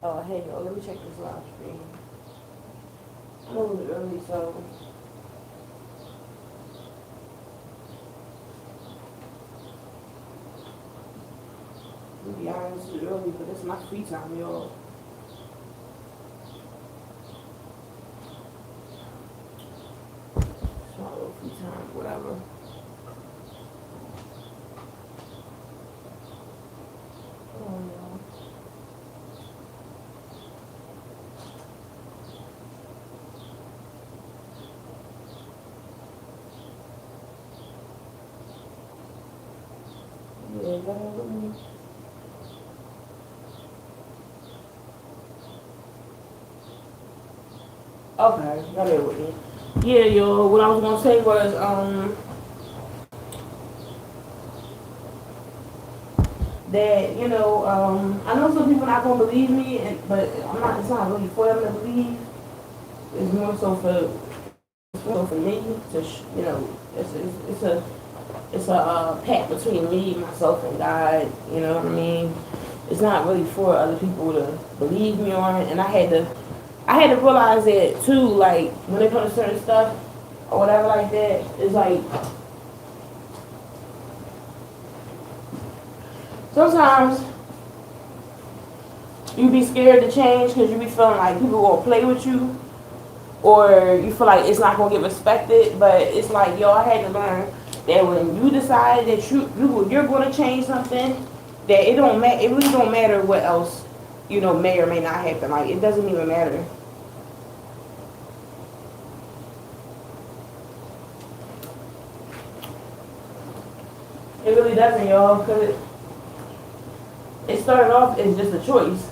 Oh, hey, yo, let me check this live stream. I know it was early, so to be honest, it's early, but it's my free time, y'all. It's my little free time, whatever. Oh, y'all. Yeah, y'all with me. Okay, y'all there with me. Yeah, yo, what I was gonna say was, that, I know some people not gonna believe me, but it's not really for them to believe. It's more so for me to, it's a pact between me, myself, and God. You know what I mean? It's not really for other people to believe me on it. And I had to realize that too. Like when it comes to certain stuff or whatever like that, it's like sometimes you be scared to change because you be feeling like people gonna play with you, or you feel like it's not gonna get respected. But it's like, yo, I had to learn that when you decide that you're gonna change something, that it don't matter. It really don't matter what else, may or may not happen. Like it doesn't even matter. It really doesn't, y'all, because it started off as just a choice,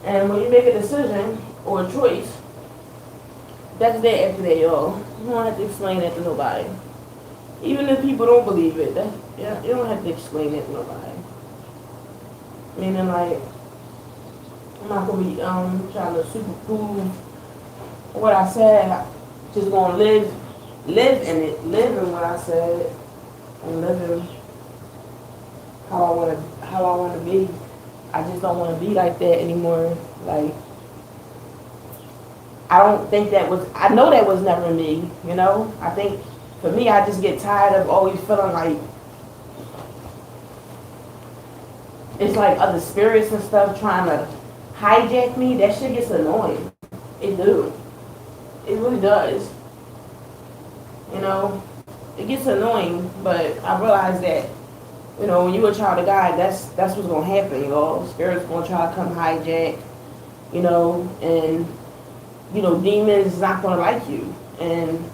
and when you make a decision or a choice, that's that after that, y'all. You don't have to explain that to nobody. Even if people don't believe it, yeah, you don't have to explain it to nobody. Meaning like I'm not gonna be trying to super prove what I said. I just gonna live in it, live in what I said, and live in how I wanna be. I just don't wanna be like that anymore. Like I don't think that was. I know that was never me. I think for me, I just get tired of always feeling like it's like other spirits and stuff trying to hijack me. That shit gets annoying. It do. It really does. You know, it gets annoying, but I realize that when you're a child of God, that's what's gonna happen, y'all. Spirits gonna try to come hijack, and demons is not gonna like you, and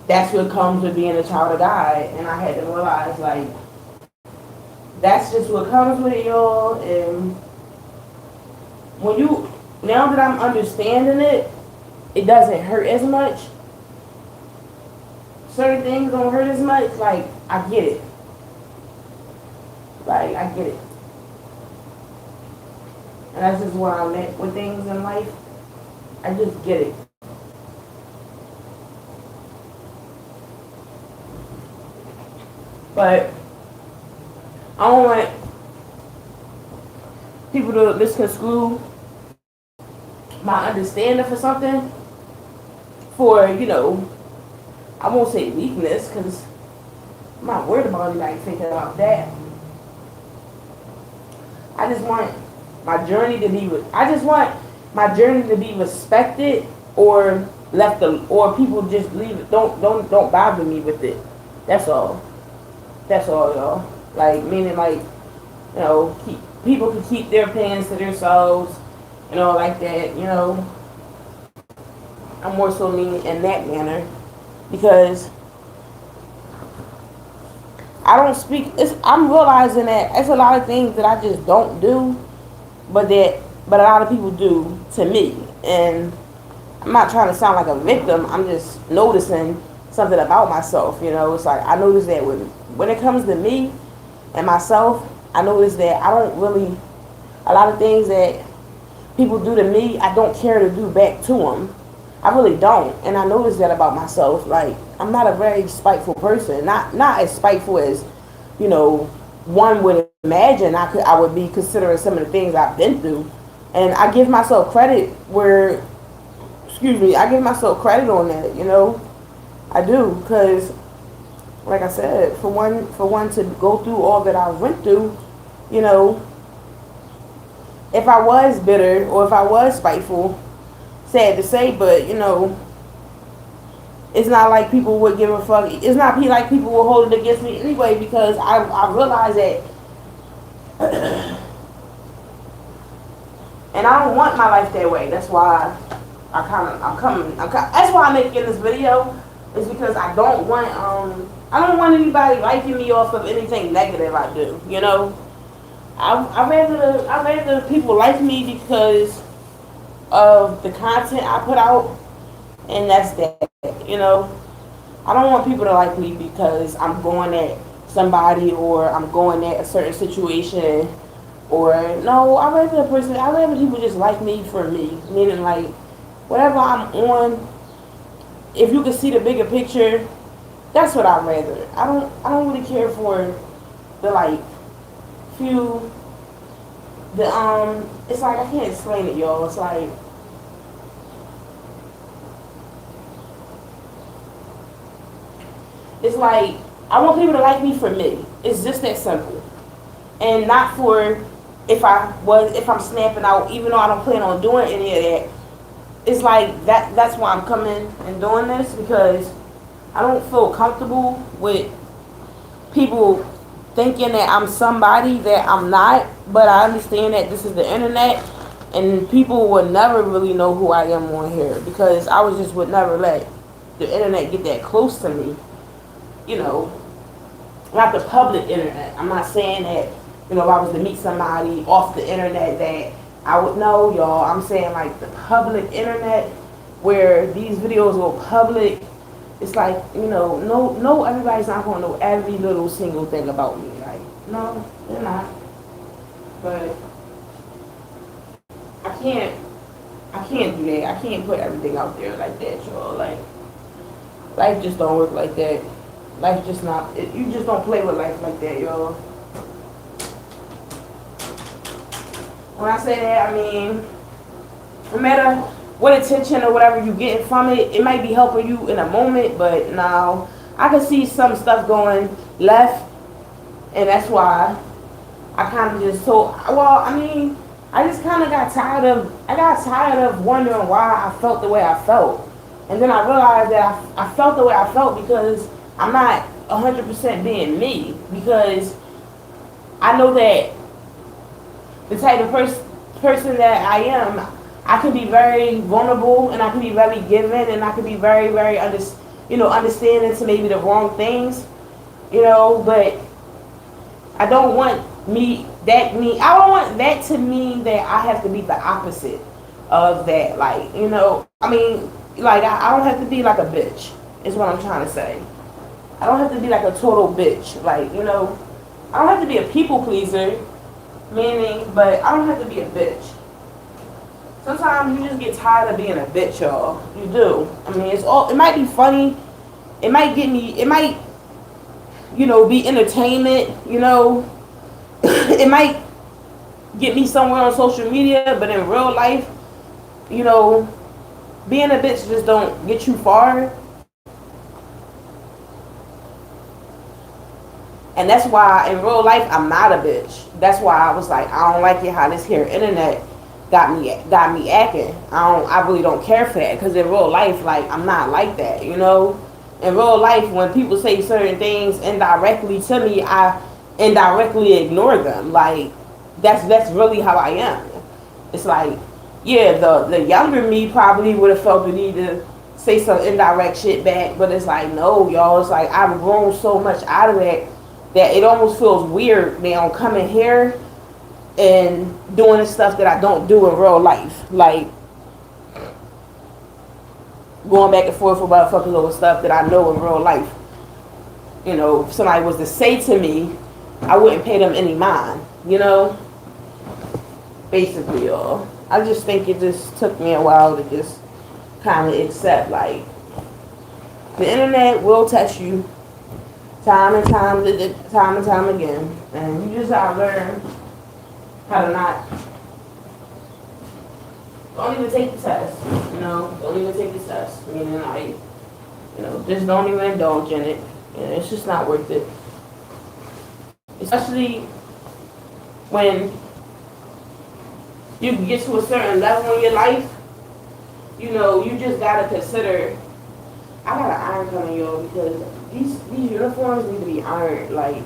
that's what comes with being a child of God. And I had to realize like that's just what comes with it, y'all. And when you now that I'm understanding it, it doesn't hurt as much. Certain things don't hurt as much. Like I get it. Like I get it. And that's just where I'm at with things in life. I just get it. But I don't want people to misconstrue my understanding for something for, I won't say weakness because I'm not worried about anybody thinking about that. I just want my journey to be. I just want my journey to be respected, or or people just leave it. Don't bother me with it. That's all. That's all, y'all. Like meaning, like people can keep their opinions to themselves, like that. I'm more so meaning in that manner because I don't speak. I'm realizing that it's a lot of things that I just don't do, but a lot of people do to me, and I'm not trying to sound like a victim. I'm just noticing something about myself. It's like I notice that when it comes to me and myself, I notice that I don't really a lot of things that people do to me, I don't care to do back to them. I really don't, and I notice that about myself. Like I'm not a very spiteful person. Not as spiteful as one would imagine I would be considering some of the things I've been through. And I give myself credit where, excuse me, I give myself credit on that, you know. I do, because like I said, for one to go through all that I went through, you know, if I was bitter or if I was spiteful, sad to say, but you know, it's not like people would give a fuck. It's not like people will hold it against me anyway, because I realize that, and I don't want my life that way. That's why that's why I'm making this video, is because I don't want anybody liking me off of anything negative I do, you know. I rather people like me because of the content I put out, and that's that, you know. I don't want people to like me because I'm going at somebody or I'm going at a certain situation, or no, I rather people just like me for me, meaning like whatever I'm on, if you can see the bigger picture, that's what I'd rather. I don't really care for the like few, it's like, I can't explain it, y'all. It's like, I want people to like me for me. It's just that simple. And not for if I'm snapping out, even though I don't plan on doing any of that. It's like that's why I'm coming and doing this, because I don't feel comfortable with people thinking that I'm somebody that I'm not. But I understand that this is the internet, and people would never really know who I am on here, because I would never let the internet get that close to me. You know, not the public internet. I'm not saying that, you know, if I was to meet somebody off the internet that I would know, y'all. I'm saying like the public internet, where these videos go public. It's like, you know, no, everybody's not gonna know every little single thing about me. Like, no, they're not. But I can't do that. I can't put everything out there like that, y'all. Like, life just don't work like that. Life just not. You just don't play with life like that, y'all. When I say that, I mean, no matter what attention or whatever you get from it, it might be helping you in a moment, but now I can see some stuff going left, and that's why I kind of just I just kind of got tired of wondering why I felt the way I felt. And then I realized that I felt the way I felt because I'm not 100% being me, because I know that the type of person that I am, I can be very vulnerable, and I can be very giving, and I can be very, very understanding to maybe the wrong things, you know. But I don't want I don't want that to mean that I have to be the opposite of that. Like, you know, I mean, like, I don't have to be like a bitch, is what I'm trying to say. I don't have to be like a total bitch. Like, you know, I don't have to be a people pleaser, meaning, but I don't have to be a bitch. Sometimes you just get tired of being a bitch, y'all. You do. I mean, it might be funny. It might, you know, be entertainment, you know. It might get me somewhere on social media, but in real life, you know, being a bitch just don't get you far. And that's why in real life I'm not a bitch. That's why I was like, I don't like it how this here internet got me acting. I really don't care for that, because in real life, like, I'm not like that, you know. In real life, when people say certain things indirectly to me, I indirectly ignore them. Like, that's really how I am. It's like, yeah, the younger me probably would have felt the need to say some indirect shit back, but it's like, no, y'all. It's like, I've grown so much out of that it almost feels weird now coming here and doing the stuff that I don't do in real life. Like, going back and forth with motherfuckers over stuff that I know in real life. You know, if somebody was to say to me, I wouldn't pay them any mind, you know? Basically, y'all. I just think it just took me a while to just kind of accept, like, the internet will test you. time and time again. And you just gotta learn how to not, don't even take the test, don't even take the test. Meaning like, just don't even indulge in it. It's just not worth it. Especially when you get to a certain level in your life, you just gotta consider, I got an iron coming, y'all, because these uniforms need to be ironed. Like,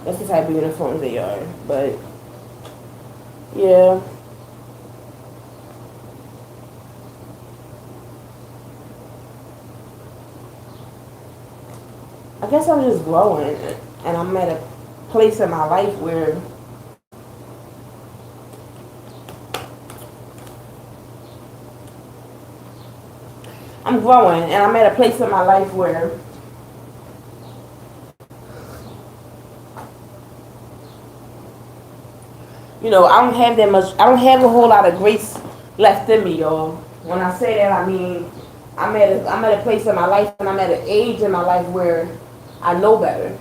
that's the type of uniforms they are. But yeah. I guess I'm just growing, and I'm at a place in my life where I'm growing, and I'm at a place in my life where I don't have that much. I don't have a whole lot of grace left in me, y'all. When I say that, I mean I'm at a place in my life, and I'm at an age in my life where I know better,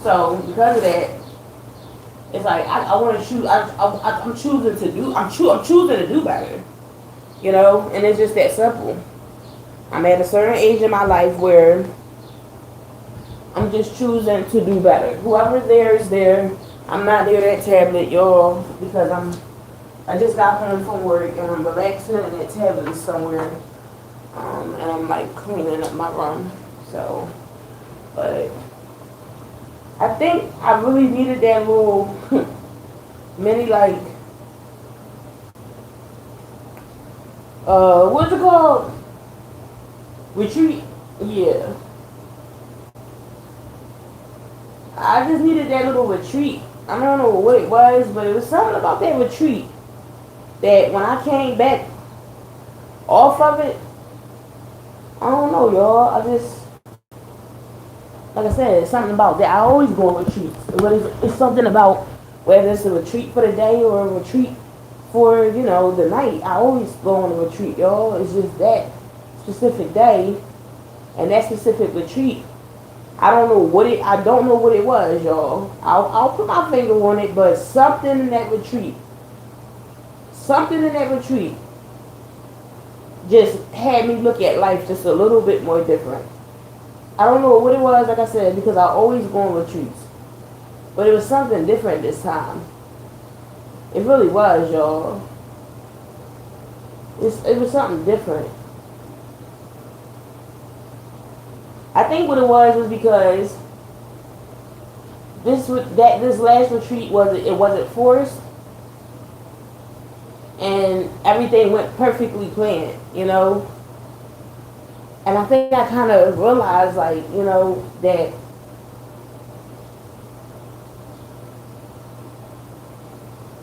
So because of that, it's like I want to choose. I'm choosing to do. I'm choosing to do better, And it's just that simple. I'm at a certain age in my life where I'm just choosing to do better. Whoever's there is there. I'm not near that tablet, y'all, because I just got home from work and I'm relaxing and that tablet is somewhere. And I'm like cleaning up my room. So, but I think I really needed that little mini like what's it called? Retreat? Yeah. I just needed that little retreat. I don't know what it was, but it was something about that retreat that when I came back off of it, I don't know, y'all. I just, like I said, it's something about that. I always go on retreats. It's something about whether it's a retreat for the day or a retreat for, the night. I always go on a retreat, y'all. It's just that specific day and that specific retreat. I don't know what it was, y'all. I'll put my finger on it, but something in that retreat just had me look at life just a little bit more different. I don't know what it was, like I said, because I always go on retreats. But it was something different this time. It really was, y'all. It was something different. I think what it was because this last retreat wasn't forced, and everything went perfectly planned, And I think I kind of realized, like, that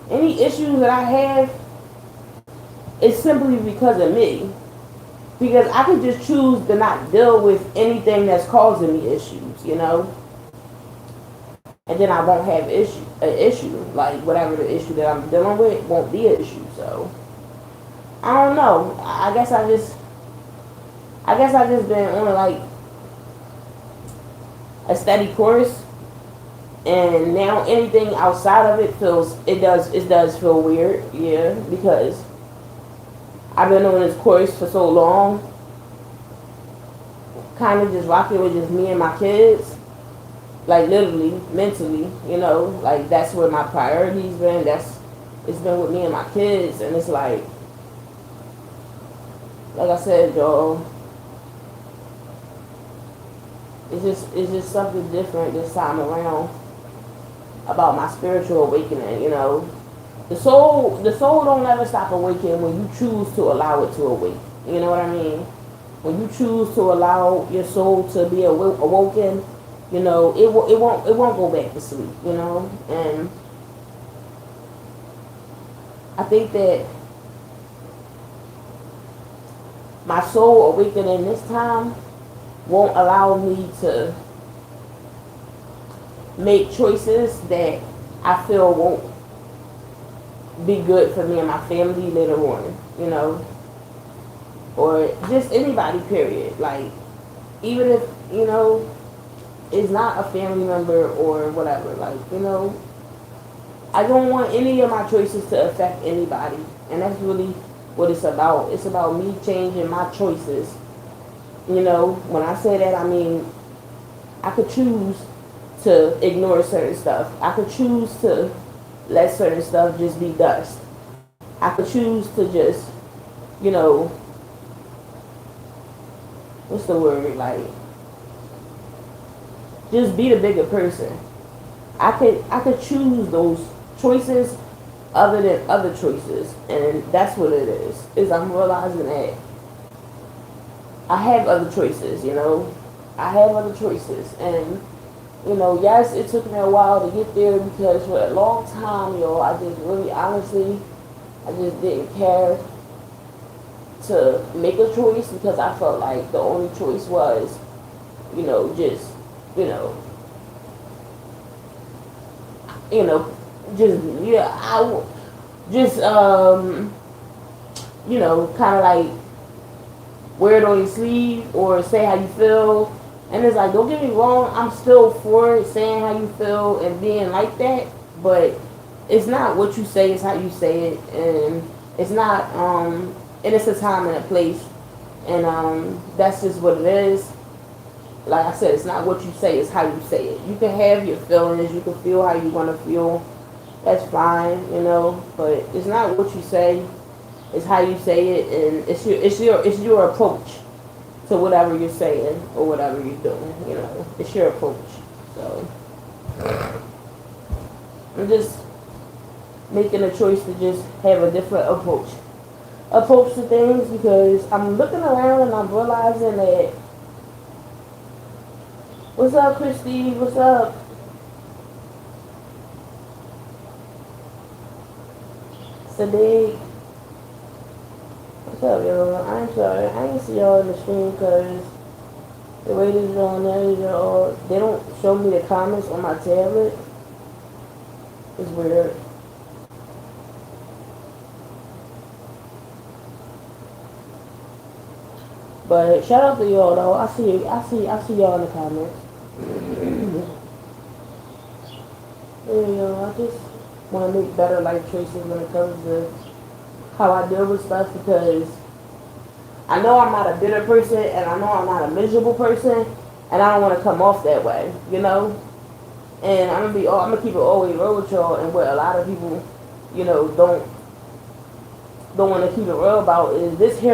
any issues that I have is simply because of me. Because I could just choose to not deal with anything that's causing me issues, And then I won't have an issue. Like, whatever the issue that I'm dealing with won't be an issue. So, I don't know. I guess I just been on, like, a steady course. And now anything outside of it does feel weird. Yeah, because I've been on this course for so long, kind of just rocking with just me and my kids, like literally, mentally, like that's where my priorities been. It's been with me and my kids, and it's like I said, y'all, it's just something different this time around about my spiritual awakening, The soul don't ever stop awakening when you choose to allow it to awake. You know what I mean? When you choose to allow your soul to be awoken, it won't go back to sleep. And I think that my soul awakening this time won't allow me to make choices that I feel won't be good for me and my family later on, or just anybody, period. Like, even if, is not a family member or whatever. Like, I don't want any of my choices to affect anybody. And that's really what it's about. It's about me changing my choices. When I say that, I mean, I could choose to ignore certain stuff. I could choose to let certain stuff just be dust. I could choose to just, you know, what's the word? Like, just be the bigger person. I could choose those choices other than other choices, and that's what it is. Is I'm realizing that I have other choices. I have other choices, and yes, it took me a while to get there because for a long time, I just really honestly, I just didn't care to make a choice because I felt like the only choice was, just, you know, you know, just yeah, just kind of like wear it on your sleeve or say how you feel. And it's like, don't get me wrong, I'm still for it, saying how you feel and being like that, but it's not what you say, it's how you say it, and it's not, and it's a time and a place, and that's just what it is. Like I said, it's not what you say, it's how you say it. You can have your feelings, you can feel how you want to feel, that's fine, but it's not what you say, it's how you say it, and it's your approach to whatever you're saying or whatever you're doing. It's your approach. So I'm just making a choice to just have a different approach to things because I'm looking around and I'm realizing that what's up, Christy? What's up? Sadiq. What's up, y'all? I'm sorry. I ain't see y'all in the stream because the way this is on there, they don't show me the comments on my tablet. It's weird. But shout out to y'all though. I see y'all in the comments. I just want to make better life choices when it comes to how I deal with stuff because I know I'm not a bitter person and I know I'm not a miserable person and I don't want to come off that way, And I'm gonna keep it all the way real with y'all, and what a lot of people, don't want to keep it real about is this here.